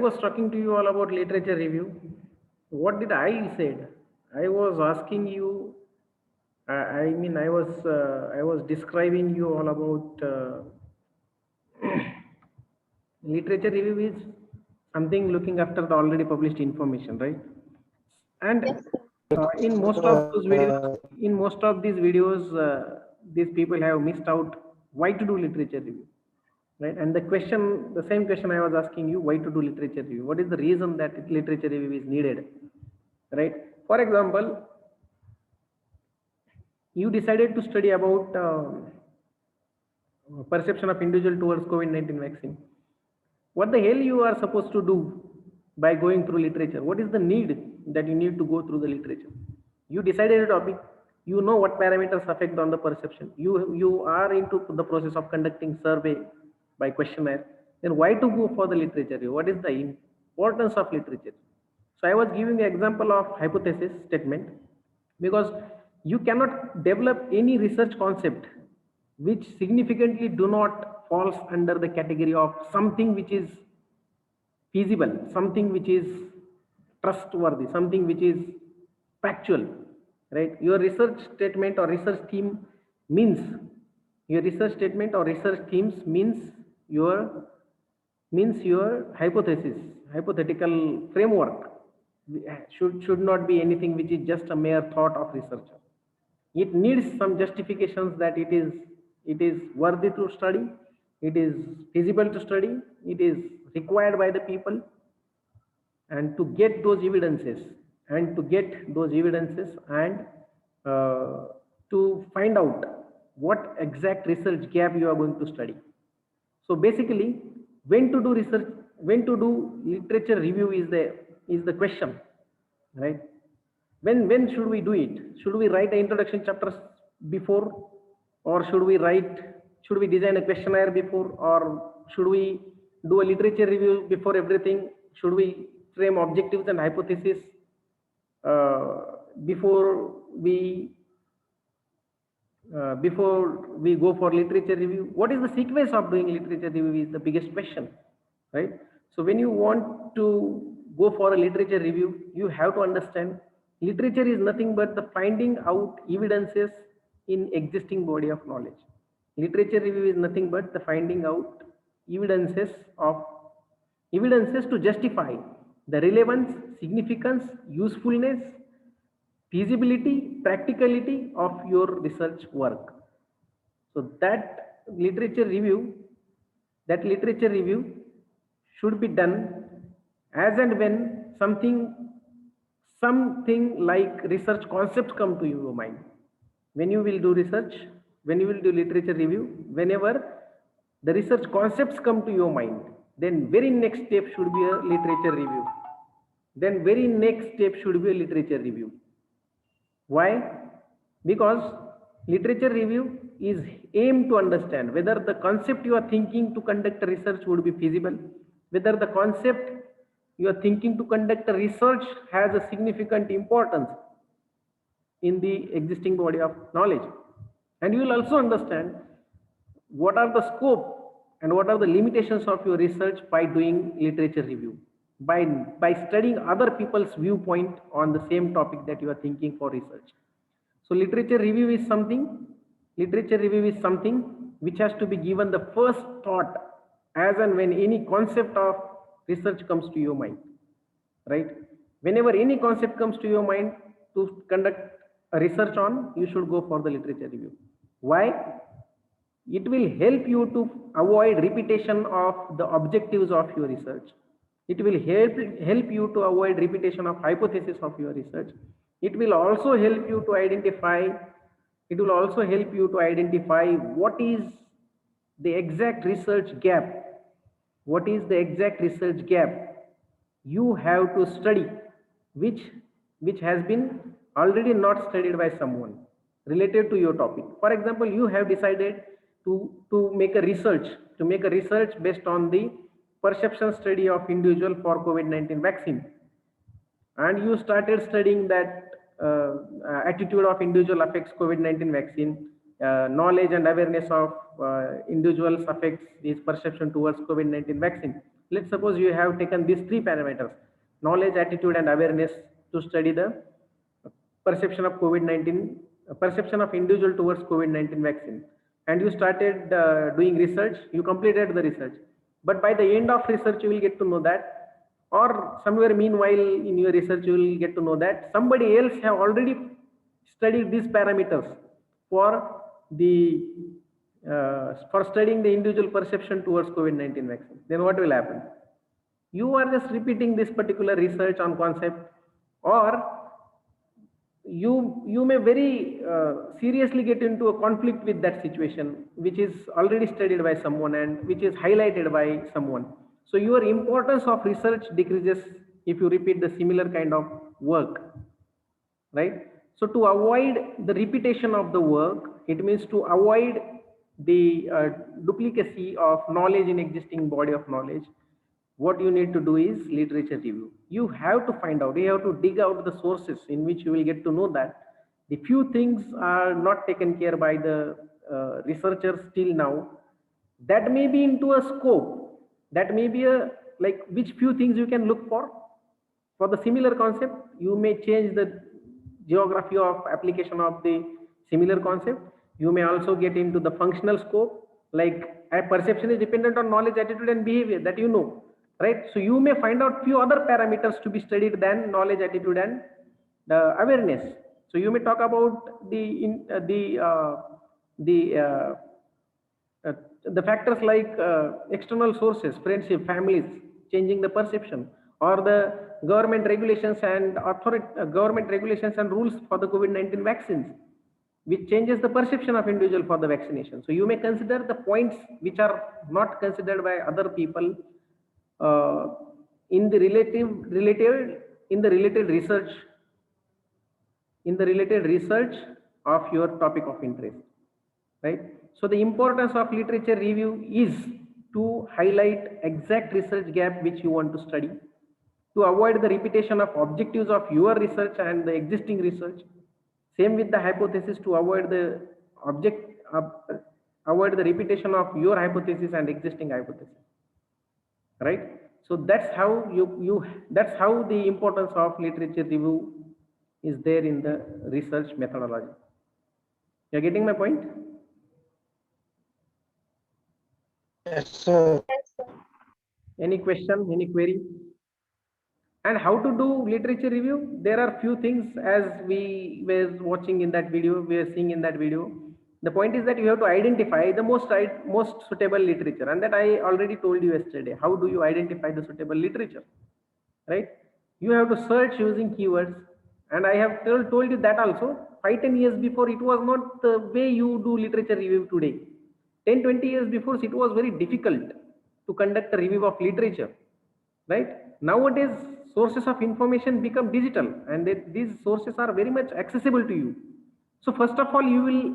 was talking to you all about literature review. What did I said? I was asking you. I was describing you all about literature review is something looking after the already published information, right? And in most of those videos, in most of these videos, these people have missed out why to do literature review, right? And the same question I was asking you, why to do literature review? What is the reason that literature review is needed, right? For example, you decided to study about perception of individual towards COVID-19 vaccine. What the hell you are supposed to do by going through literature? What is the need that you need to go through the literature? You decided a topic, you know what parameters affect on the perception. You are into the process of conducting survey by questionnaire. Then why to go for the literature? What is the importance of literature? So I was giving the example of hypothesis statement, because you cannot develop any research concept which significantly do not falls under the category of something which is feasible, something which is trustworthy, something which is factual, right? Your research statement or research theme means your research statement or research themes means your hypothesis, hypothetical framework should not be anything which is just a mere thought of researcher. It needs some justifications that it is worthy to study, it is feasible to study, it is required by the people. And to get those evidences and to find out what exact research gap you are going to study. So basically, when to do research, when to do literature review is the question, right? When should we do it? Should we write an introduction chapters before, or should we design a questionnaire before, or should we do a literature review before everything? Should we frame objectives and hypotheses before we go for literature review? What is the sequence of doing literature review is the biggest question, right? So when you want to go for a literature review, you have to understand literature is nothing but the finding out evidences in existing body of knowledge. Literature review is nothing but the finding out evidences to justify the relevance, significance, usefulness, feasibility, practicality of your research work. So that literature review should be done as and when something like research concepts come to your mind. When you will do research, when you will do literature review, whenever the research concepts come to your mind, then very next step should be a literature review. Why? Because literature review is aimed to understand whether the concept you are thinking to conduct a research would be feasible, whether the concept you are thinking to conduct a research has a significant importance in the existing body of knowledge. And you will also understand what are the scope and what are the limitations of your research by doing literature review, by studying other people's viewpoint on the same topic that you are thinking for research. So literature review is something which has to be given the first thought as and when any concept of research comes to your mind, right? Whenever any concept comes to your mind to conduct a research on, you should go for the literature review. Why? It will help you to avoid repetition of the objectives of your research. It will help you to avoid repetition of hypothesis of your research. It will also help you to identify what is the exact research gap. What is the exact research gap you have to study, which has been already not studied by someone related to your topic. For example, you have decided to make a research based on the perception study of individual for COVID-19 vaccine, and you started studying that attitude of individual affects COVID-19 vaccine, knowledge and awareness of individuals affects his perception towards COVID-19 vaccine. Let's suppose you have taken these three parameters, knowledge, attitude, and awareness, to study the perception of COVID-19, perception of individual towards COVID-19 vaccine. And you started doing research, you completed the research. But by the end of research, you will get to know that, or somewhere meanwhile in your research, you will get to know that somebody else have already studied these parameters for the for studying the individual perception towards COVID-19 vaccine. Then what will happen? You are just repeating this particular research on concept, or you may very seriously get into a conflict with that situation which is already studied by someone and which is highlighted by someone. So your importance of research decreases if you repeat the similar kind of work, right? So to avoid the repetition of the work, it means to avoid the duplicacy of knowledge in existing body of knowledge, what you need to do is literature review. You have to find out, you have to dig out the sources in which you will get to know that the few things are not taken care by the researchers till now. That may be into a scope, that may be a, like, which few things you can look for the similar concept. You may change the geography of application of the similar concept. You may also get into the functional scope, like a perception is dependent on knowledge, attitude, and behavior, that you know, right? So you may find out few other parameters to be studied than knowledge, attitude, and the awareness. So you may talk about the factors like external sources, friendship, families, changing the perception, or the government regulations and government regulations and rules for the COVID-19 vaccines, which changes the perception of individual for the vaccination. So you may consider the points which are not considered by other people in the related research of your topic of interest, right? So the importance of literature review is to highlight exact research gap which you want to study, to avoid the repetition of objectives of your research and the existing research. Same with the hypothesis, to avoid the avoid the repetition of your hypothesis and existing hypothesis, right? So that's how that's how the importance of literature review is there in the research methodology. You're getting my point? Yes, sir. Any question, any query? And how to do literature review? There are few things, as we were watching in that video, we are seeing in that video. The point is that you have to identify the most suitable literature, and that I already told you yesterday. How do you identify the suitable literature, right? You have to search using keywords, and I have told you that also. 5-10 years before, it was not the way you do literature review today. 10-20 years before, it was very difficult to conduct a review of literature, right? Nowadays, sources of information become digital, and these sources are very much accessible to you. So first of all, you will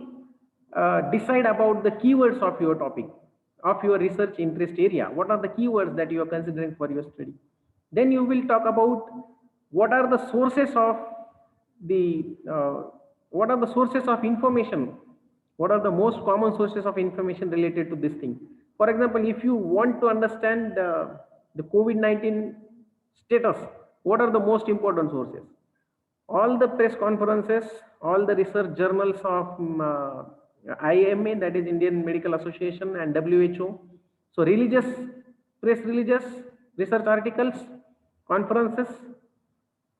decide about the keywords of your topic, of your research interest area. What are the keywords that you are considering for your study? Then you will talk about what are the sources of information, what are the most common sources of information related to this thing. For example, if you want to understand the COVID-19 status, what are the most important sources? All the press conferences, all the research journals of IMA, that is Indian Medical Association, and WHO. So press releases, research articles, conferences,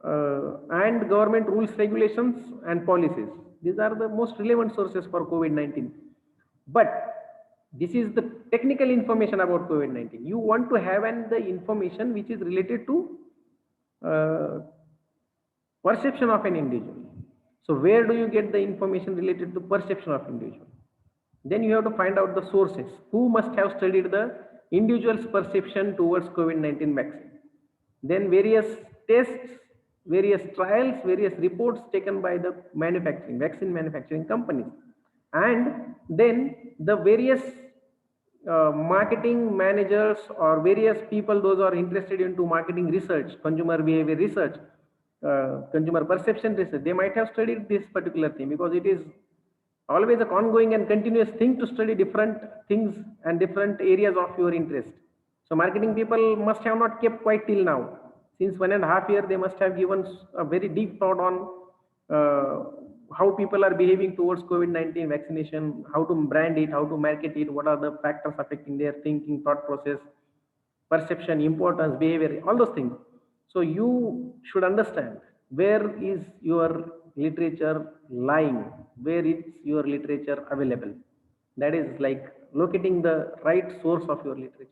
and government rules, regulations, and policies. These are the most relevant sources for COVID-19. But this is the technical information about COVID-19. You want to have the information which is related to perception of an individual. So where do you get the information related to perception of individual? Then you have to find out the sources. Who must have studied the individual's perception towards COVID-19 vaccine? Then various tests, various trials, various reports taken by the vaccine manufacturing companies. And then the various marketing managers or various people, those are interested into marketing research, consumer behavior research, consumer perception research, they might have studied this particular thing, because it is always an ongoing and continuous thing to study different things and different areas of your interest. So marketing people must have not kept quiet till now. Since 1.5 years, they must have given a very deep thought on how people are behaving towards COVID-19 vaccination, how to brand it, how to market it, what are the factors affecting their thinking, thought process, perception, importance, behavior, all those things. So you should understand where is your literature lying, where is your literature available. That is like locating the right source of your literature.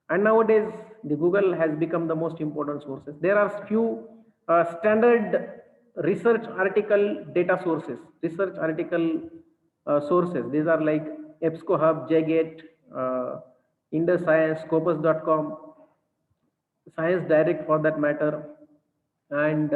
And nowadays, the Google has become the most important sources. There are few standard research article data sources, research article sources. These are like EBSCO Hub, JGate, Indus Science, Scopus.com, Science Direct for that matter, and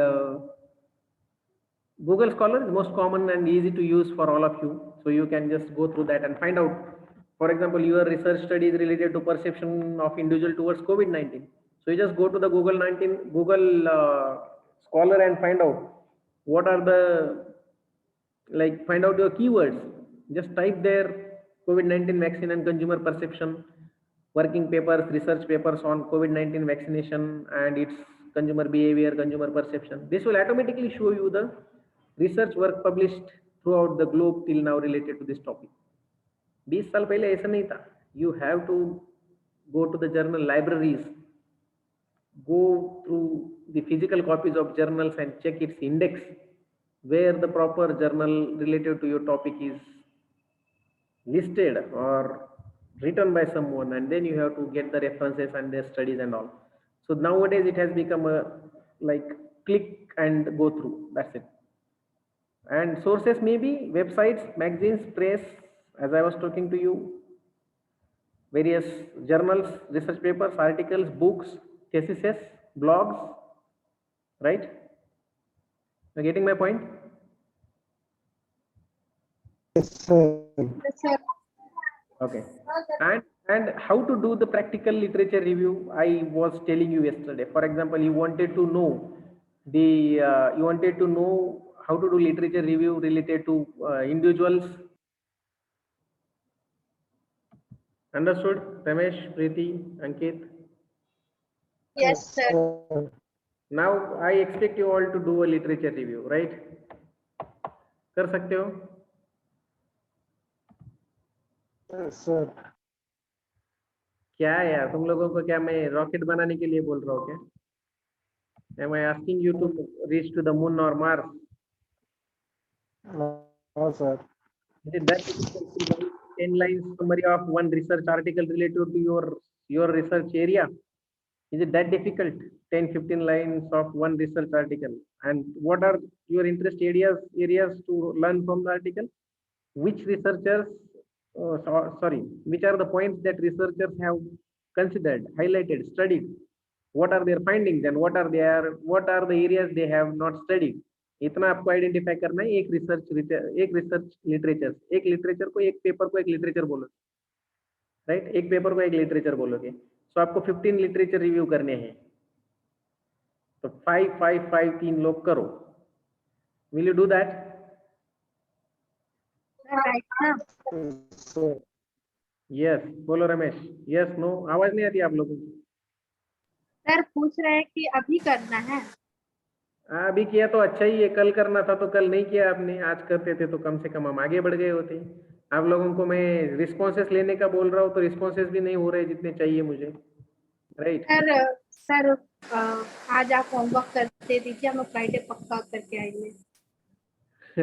Google Scholar is most common and easy to use for all of you. So you can just go through that and find out. For example, your research study is related to perception of individual towards COVID-19. So you just go to the Google Scholar and find out what are the, like, find out your keywords. Just type there COVID-19 vaccine and consumer perception, working papers, research papers on COVID-19 vaccination and its consumer behavior, consumer perception. This will automatically show you the research work published throughout the globe till now related to this topic. 20 साल पहले ऐसा नहीं था. You have to go to the journal libraries, go through the physical copies of journals and check its index where the proper journal related to your topic is listed or written by someone, and then you have to get the references and their studies and all. So nowadays it has become a like click and go through, that's it. And sources may be websites, magazines, press, as I was talking to you, various journals, research papers, articles, books, theses, blogs, right? You're getting my point? Yes, sir. Yes, sir. Okay. And how to do the practical literature review, I was telling you yesterday. For example, you wanted to know how to do literature review related to individuals. Understood? Ramesh, Preeti, Ankit. Yes, sir. Now I expect you all to do a literature review, right? कर सकते हो? Yes, sir. क्या है यार, तुम लोगों को क्या मैं रॉकेट बनाने के लिए बोल रहा हूँ क्या? Am I asking you to reach to the moon or Mars? No, sir. Is it that difficult to write 10 lines summary of one research article related to your research area? Is it that difficult? 10, 15 lines of one research article. And what are your interest areas to learn from the article? Which researchers, which are the points that researchers have considered, highlighted, studied? What are their findings and what are the areas they have not studied? इतना आपको identify करना है. एक research literature को, एक paper को एक literature बोलो, राइट? एक पेपर को एक लिटरेचर बोलोगे. सो आपको 15 लिटरेचर रिव्यू करने हैं. तो 5 5 5 3 लोग करो. Will you do that? Right now. Yes, sir. Yes. बोलो रमेश. यस, नो, आवाज नहीं आती आप लोगों की. सर पूछ रहे हैं कि अभी करना है. अभी किया तो अच्छा ही है. कल करना था तो कल नहीं किया आपने. आज करते थे तो कम से कम हम आगे बढ़ गए होते. आप लोगों को मैं रिस्पॉन्सेस लेने का बोल रहा हूँ तो रिस्पॉन्सेस भी नहीं हो रहे जितने चाहिए मुझे, राइट? सर आज आप होमवर्क कर दे दीजिए, हम फ्राइडे पक्का करके आएंगे.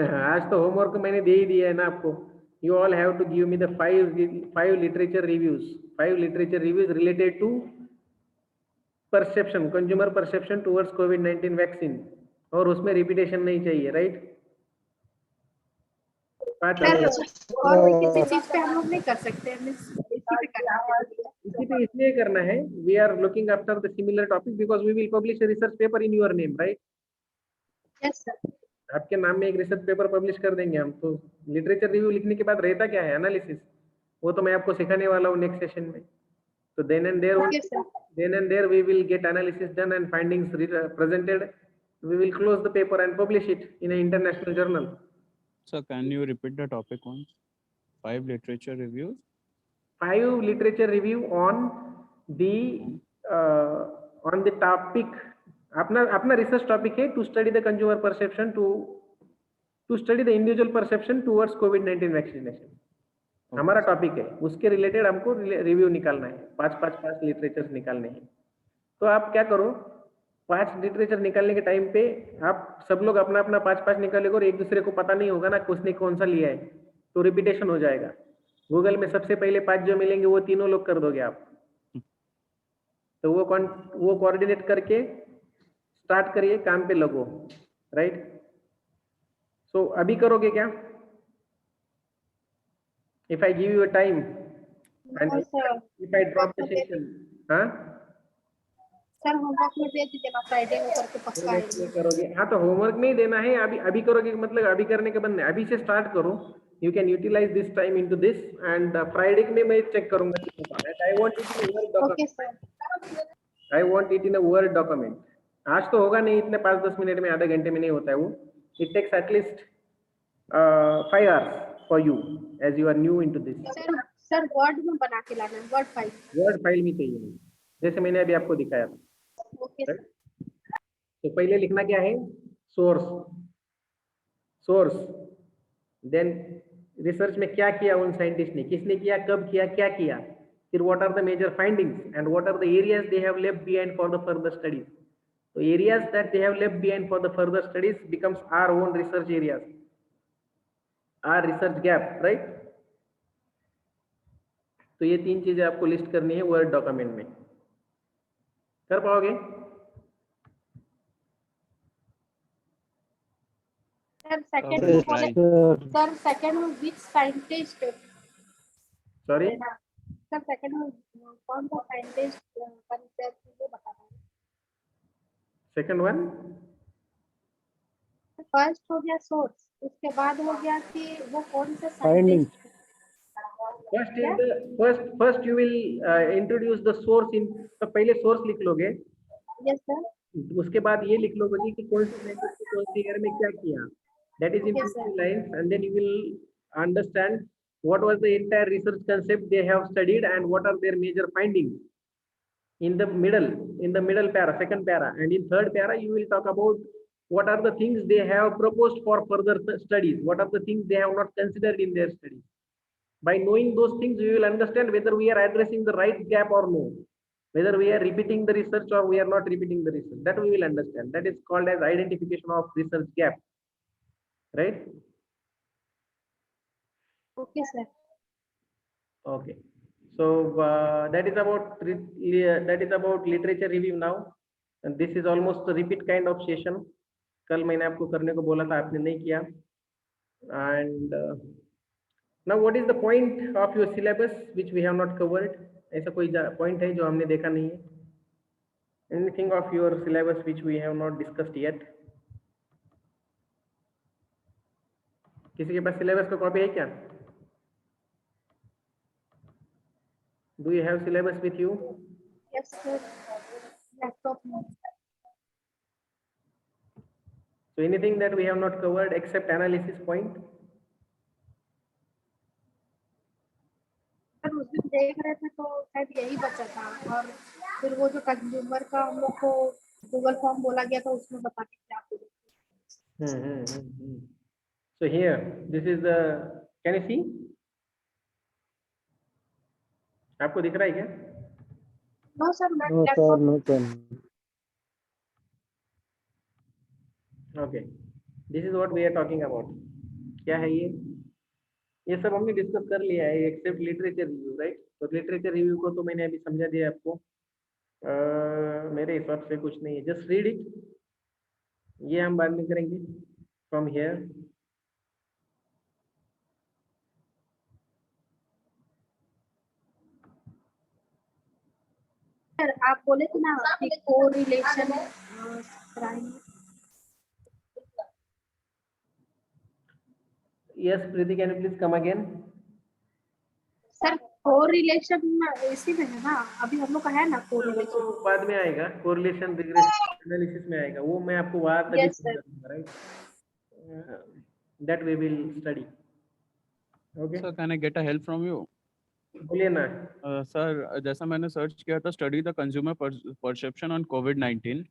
आज तो होमवर्क मैंने दे ही दिया है ना आपको. You all have to give me the 5 literature reviews related to perception, consumer perception towards कोविड-19 वैक्सीन. और उसमें रिपीटेशन नहीं चाहिए, राइट? सर और भी किसी चीज पे हम लोग नहीं कर सकते, हमें इसी पे करना है. इसी पे इसलिए करना है. We are looking after the similar topic because we will publish a research paper in your name, right? Yes sir. आपके नाम में एक रिसर्च पेपर पब्लिश कर देंगे हम. तो लिटरेचर रिव्यू लिखने के बाद रहता क्या है? एनालिसिस. वो तो मैं आपको सिखाने वाला हूँ नेक्स्ट सेशन में. तो then and there we will get analysis done and findings presented. We will close the paper and publish it in an international journal. So can you repeat the topic once? 5 literature reviews. 5 literature review on the on the topic, अपना research topic है to study the consumer perception to study the individual perception towards COVID-19 vaccination. हमारा topic है, उसके related हमको review निकालना है, पांच literatures निकालने हैं. तो आप क्या करो, 5 लिटरेचर निकालने के टाइम पे आप सब लोग अपना अपना 5 निकालेगा और एक दूसरे को पता नहीं होगा ना किसने कौन सा लिया है, तो रिपीटेशन हो जाएगा. गूगल में सबसे पहले 5 जो मिलेंगे वो तीनों लोग कर दोगे आप. तो वो कोऑर्डिनेट करके स्टार्ट करिए, काम पे लगो, राइट. सो अभी करोगे क्या? If I give you a time and No, sir. if I drop the session, हाँ? सर होमवर्क में दे दीजिएगा, फ्राइडे को करके पक्का होमवर्क आएंगे. में करोगे? हाँ, तो होमवर्क में ही देना है. अभी करोगे मतलब अभी करने के बंद नहीं, अभी से स्टार्ट करो. You can utilize this time into this and Friday में मैं चेक करूंगा कितना है. I want it in a Word document. Okay sir. I want it in a Word document. आज तो होगा नहीं, इतने 5-10 मिनट में, आधे घंटे में नहीं होता है वो. It takes at least 5 hours for you as you are new into this. Sir word में बना के लाना है, वर्ड फाइल. वर्ड फाइल में चाहिए मुझे, जैसे मैंने अभी आपको दिखाया था. Okay sir. तो पहले लिखना क्या है? सोर्स. देन रिसर्च में क्या किया उन साइंटिस्ट ने, किसने किया, कब किया, क्या किया. फिर what are the major findings and what are the areas they have left behind for the further studies. तो areas that they have left behind for the further studies becomes our own research areas, our research gap, right. तो ये 3 चीजें आपको list करनी है word document में. कर पाओगे? सर सेकंड Okay, में try. बोले, सर सेकंड में which scientist, sorry, sir second में कौन सा साइंटिस्ट कंसेप्ट वो बताना है. सेकंड वन फर्स्ट हो गया सोर्स, उसके बाद हो गया कि वो कौन से Findings. Scientist. First you will introduce the source इन. तो पहले सोर्स लिख लोगे, यस सर. उसके बाद ये लिख लोगे कि कौन से साइंटिस्ट ने कौन सी ईयर में क्या किया. That is in Yes, sir. 2 lines and then you will understand what was the entire research concept they have studied and what are their major findings. In the middle para, second para, and in third para you will talk about what are the things they have proposed for further studies, what are the things they have not considered in their studies. By knowing those things you will understand whether we are addressing the right gap or no, whether we are repeating the research or we are not repeating the research. That we will understand. That is called as identification of research gap, right? Okay sir. Okay, so that is about literature review now, and this is almost a repeat kind of session. कल मैंने आपको करने को बोला था, आपने नहीं किया. And now what is the point of your syllabus which we have not covered? ऐसा कोई point है जो हमने देखा नहीं है? Anything of your syllabus which we have not discussed yet? किसी के पास syllabus का copy है क्या? Do you have syllabus with you? Yes sir. Laptop में. So anything that we have not covered except analysis point? Sir उस दिन देख रहे थे तो शायद यही बचा था, और फिर वो जो कंज्यूमर का हम लोग को गूगल फॉर्म बोला गया था उसमें बता के क्या आपको. So here, this is the. Can you see? आपको दिख रहा है क्या? नो सर, मैं No, sir, laptop. no, sir. Okay, this is what we are talking about. क्या है ये? ये सब हमने डिस्कस कर लिया है एक्सेप्ट लिटरेचर रिव्यू, राइट. तो लिटरेचर रिव्यू को तो मैंने अभी समझा दिया आपको. मेरे हिसाब से कुछ नहीं है, जस्ट रीड इट. ये हम बाद में करेंगे फ्रॉम हियर. सर आप बोले थे ना कि कोरिलेशन कराएंगे. Yes, Preeti, can you please come again? Sir correlation इसी में है ना, अभी हम लोग का है ना कोरिलेशन. तो बाद में आएगा, कोरिलेशन रिग्रेशन एनालिसिस में आएगा वो. मैं आपको बात अभी Yes, sir. समझाऊंगा, right. That we will study. Okay. So can I get a help from you? बोलिए ना। सर जैसा मैंने सर्च किया था, study the consumer perception on कोविड-19,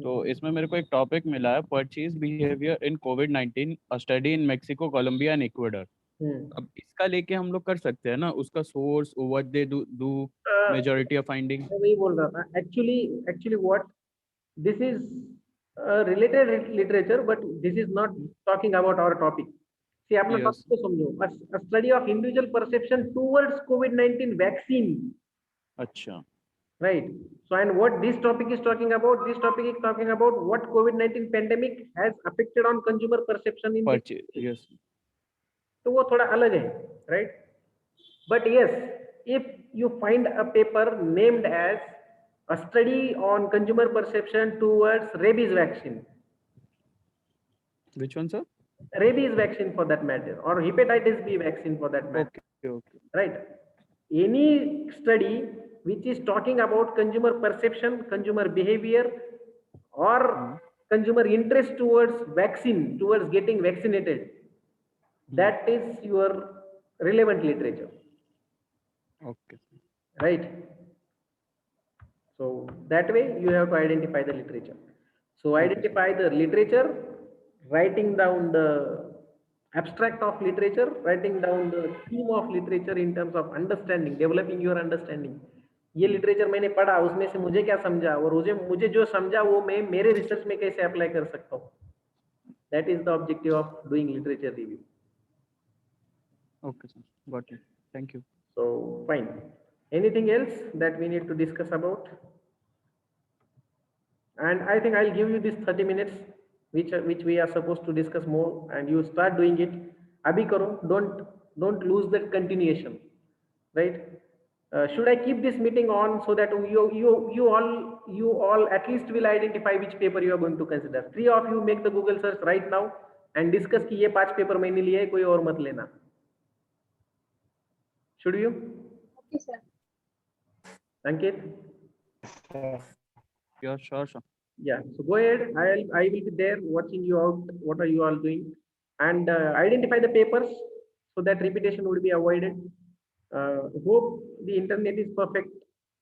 तो इसमें मेरे को एक टॉपिक मिला है, परचेज बिहेवियर इन कोविड-19, a study in Mexico, Colombia and Ecuador. Hmm. अब इसका लेके हम लोग कर सकते हैं ना, उसका source, what they do, majority of finding. मैं वही बोल रहा था, actually actually what this is related literature, but this is not talking about our topic. See, अपना यस। टॉपिक को समझो, a study of individual perception towards COVID-19 vaccine, अच्छा। right? So, and what this topic is talking about, this topic is talking about what COVID-19 pandemic has affected on consumer perception in this. Purchase, yes. तो वो थोड़ा अलग है, right? But yes, if you find a paper named as a study on consumer perception towards rabies vaccine, which one sir? rabies vaccine for that matter, or hepatitis B vaccine for that matter, okay okay. right? Any study which is talking about consumer perception, consumer behavior, or consumer interest towards vaccine, towards getting vaccinated, that is your relevant literature, okay. right? So that way you have to identify the literature. So identify the literature, writing down the abstract of literature, writing down the theme of literature in terms of understanding, developing your understanding. ये literature मैंने पढ़ा, उसमें से मुझे क्या समझा, और मुझे मुझे जो समझा वो मैं मेरे रिसर्च में कैसे अप्लाई कर सकता हूँ. That is the objective of doing literature review. Okay, sir. Got it. Thank you. So fine. Anything else that we need to discuss about? And I think I'll give you this 30 minutes, which we are supposed to discuss more, and you start doing it. Abhi karo, don't lose that continuation, right? Should I keep this meeting on so that you all at least will identify which paper you are going to consider? 3 of you make the Google search right now and discuss कि ये 5 paper मैंने लिए, कोई और मत लेना. Should you? Okay, sir. Ankit? Yeah, sure, sure. Yeah, so go ahead. I will be there watching you out. What are you all doing? And identify the papers so that repetition would be avoided. Hope the internet is perfect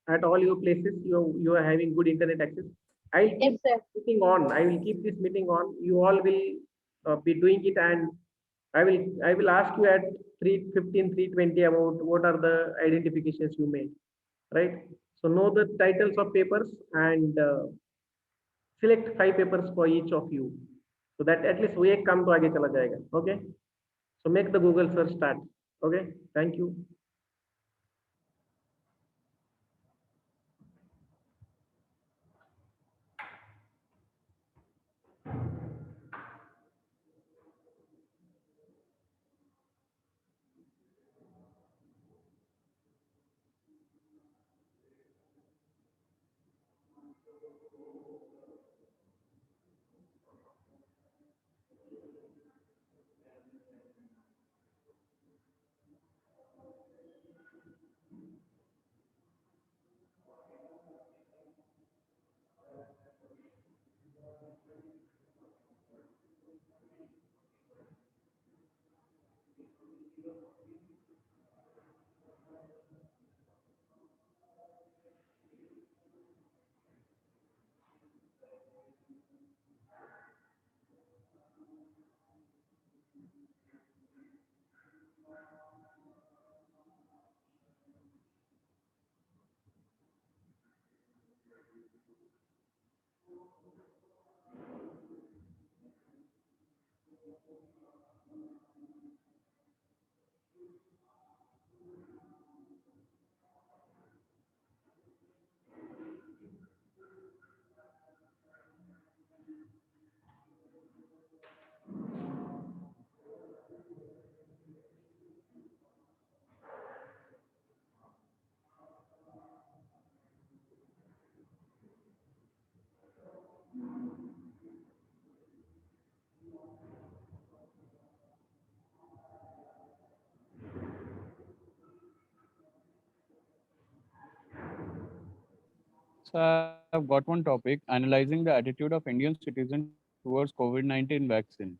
at all your places. You are having good internet access. I'll keep Yes, sir. this meeting on. I will keep this meeting on. You all will be doing it, and I will ask you at 3:15, 3:20 about what are the identifications you made, right? So know the titles of papers and select 5 papers for each of you, so that at least वो एक काम तो आगे चला जाएगा. Okay, so make the Google search start. Okay, thank you. So I've got one topic, analyzing the attitude of Indian citizens towards COVID-19 vaccine.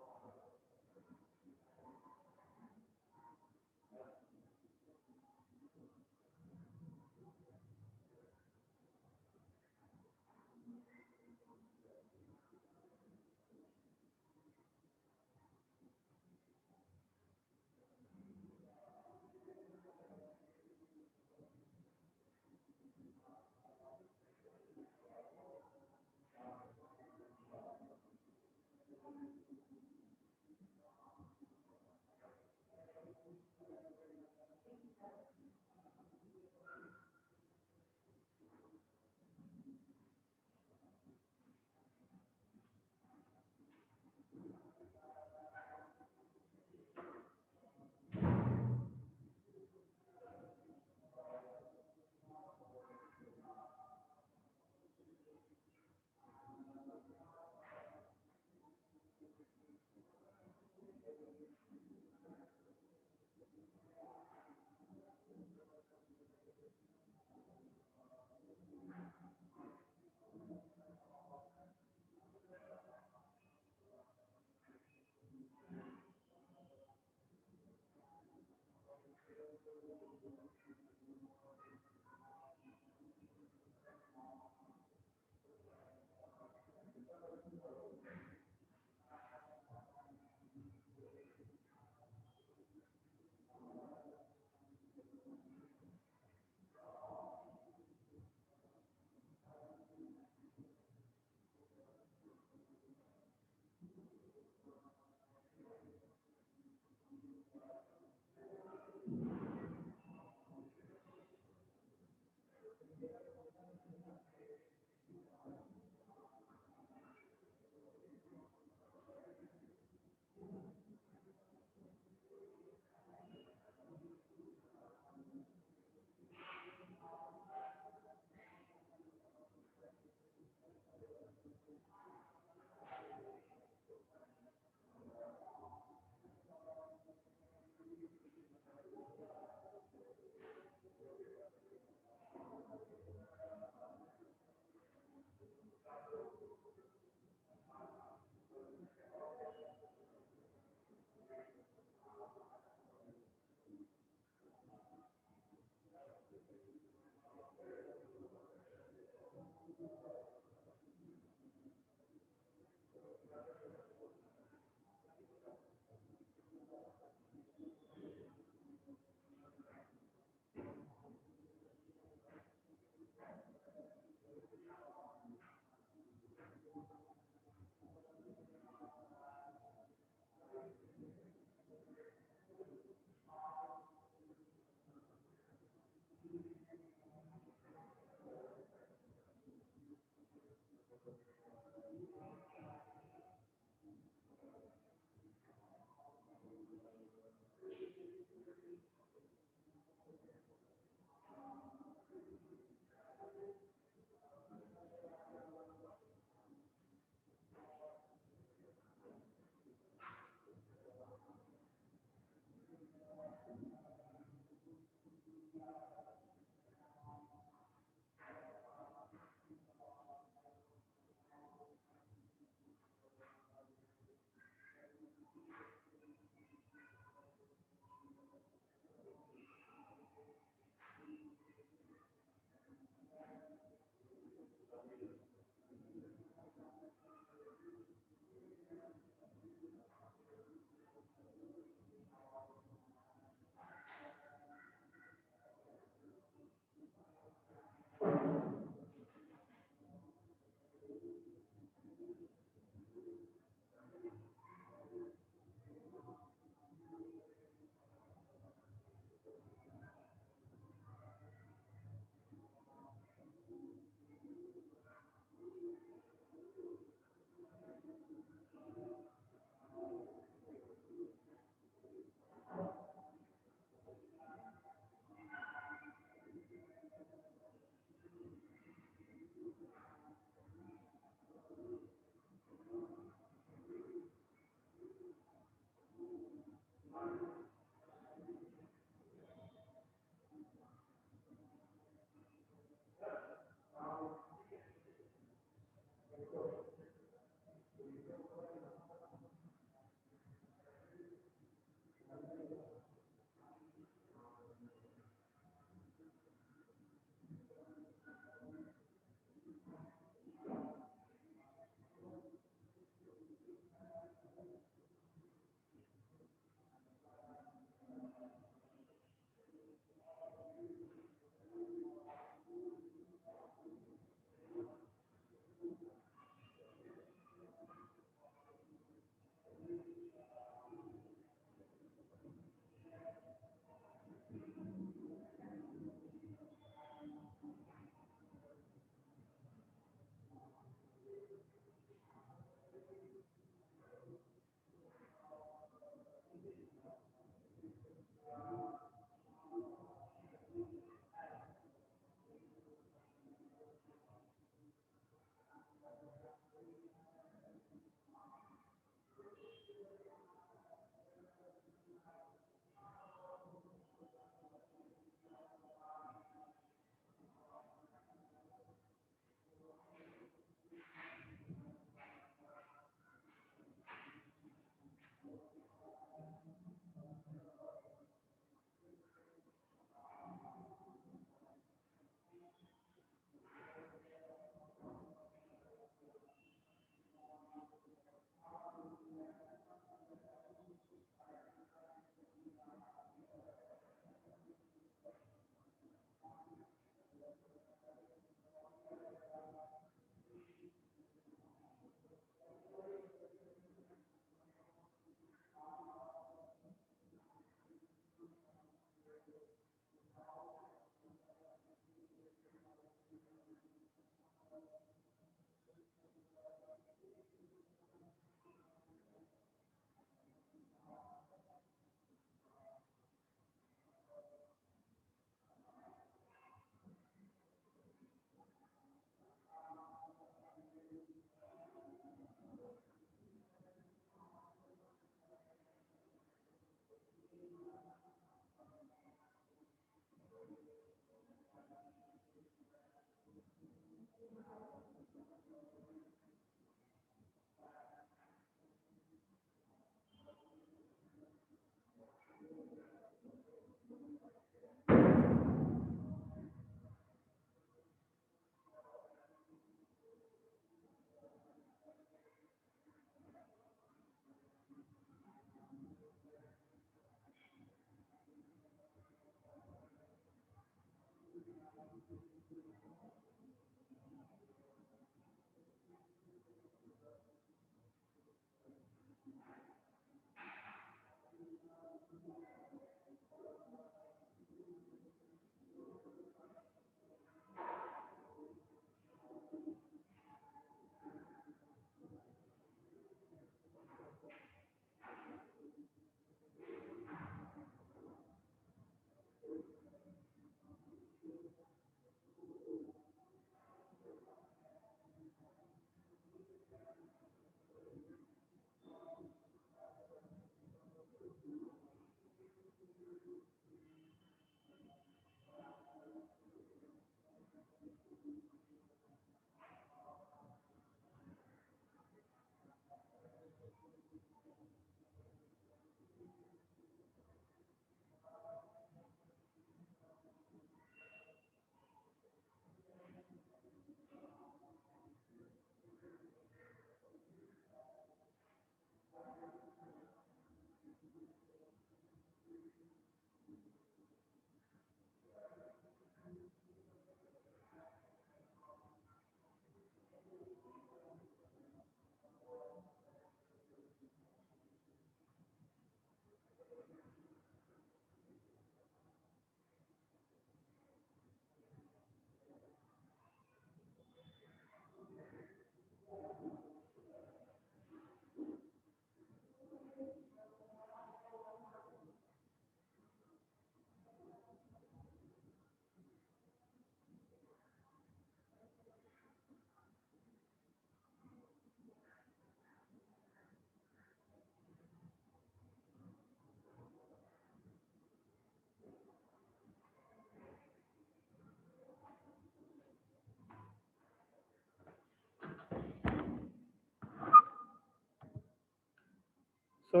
So,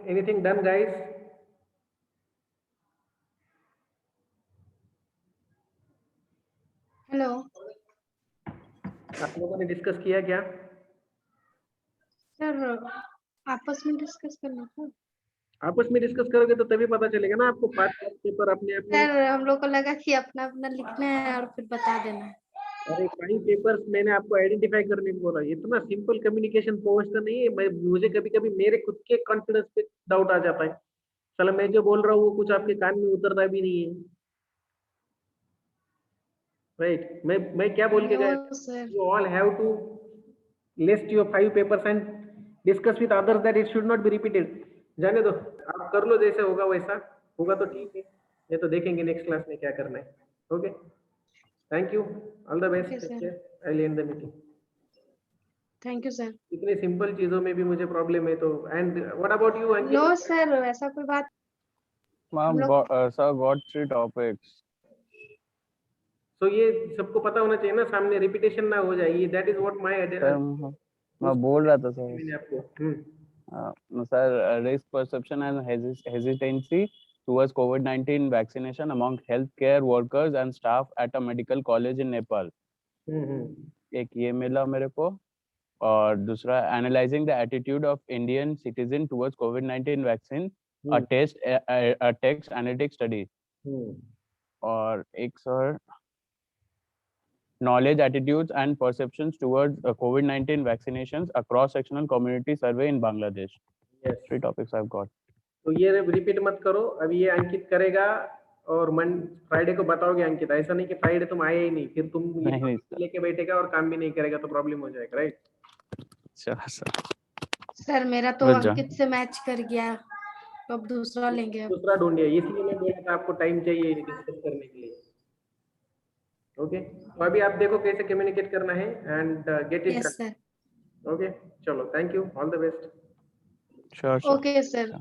anything done, guys? Hello आप लोगों ने डिस्कस किया क्या? सर, आपस में discuss करना था। आपस में डिस्कस करोगे तो तभी पता चलेगा ना आपको। पार्ट पेपर अपने आप में। सर, हम लोग को लगा कि अपना अपना लिखना है और फिर बता देना है। अरे 5 पेपर्स मैंने आपको आइडेंटिफाई करने को बोला। इतना सिंपल कम्युनिकेशन पहुंचता नहीं है। मुझे कभी कभी मेरे खुद के कॉन्फिडेंस पे डाउट आ जाता है। चलो मैं जो बोल रहा हूँ वो कुछ आपके कान में उतरता भी नहीं है। राइट? मैं क्या बोल के गया? No sir. You all have to list your 5 papers and discuss with others that it should not be repeated. जाने दो, आप कर लो, जैसे होगा वैसा होगा तो ठीक है। ये तो देखेंगे नेक्स्ट क्लास में क्या करना है। Okay, thank you, all the best, Okay, take sir. Care, I will end the meeting. Thank you sir. इतने सिंपल चीजों में भी मुझे प्रॉब्लम है तो। And what about you Ankit? No sir, ऐसा कोई बात। Ma'am, हम लोग sir got 3 topics. तो ये सबको पता होना चाहिए ना, सामने रिपीटेशन ना हो जाए। ये that is what my Sir, मैं बोल रहा था मैंने सर। आपको। Sir, risk perception and hesitancy towards COVID-19 vaccination among healthcare workers and staff at a medical college in Nepal. एक ये मिला मेरे को। और दूसरा, analyzing the attitude of Indian citizen towards COVID-19 vaccine, a text analytic study. और एक sir, knowledge, attitudes and perceptions towards COVID-19 vaccinations, a cross-sectional community survey in Bangladesh. Yes. 3 topics I've got. तो ये repeat मत करो, अभी ये अंकित करेगा और फ्राइडे को बताओगे अंकित, ऐसा नहीं कि फ्राइडे तुम आए ही नहीं, फिर तुम ये नहीं लेके बैठेगा और काम भी नहीं करेगा तो प्रॉब्लम हो जाएगा, राइट? सर सर सर मेरा तो रुक जा। अंकित से मैच कर गया, तो अब दूसरा लेंगे अब। दूसरा ढूंढिए, इसलिए मैं बोला था आपको टाइम चाहिए डिस्कस करने के लिए। ओके, तो अभी आप देखो कैसे कम्युनिकेट करना है and get it yes done. Sir. Okay, चलो, thank you, all the best. Sure sure okay sir.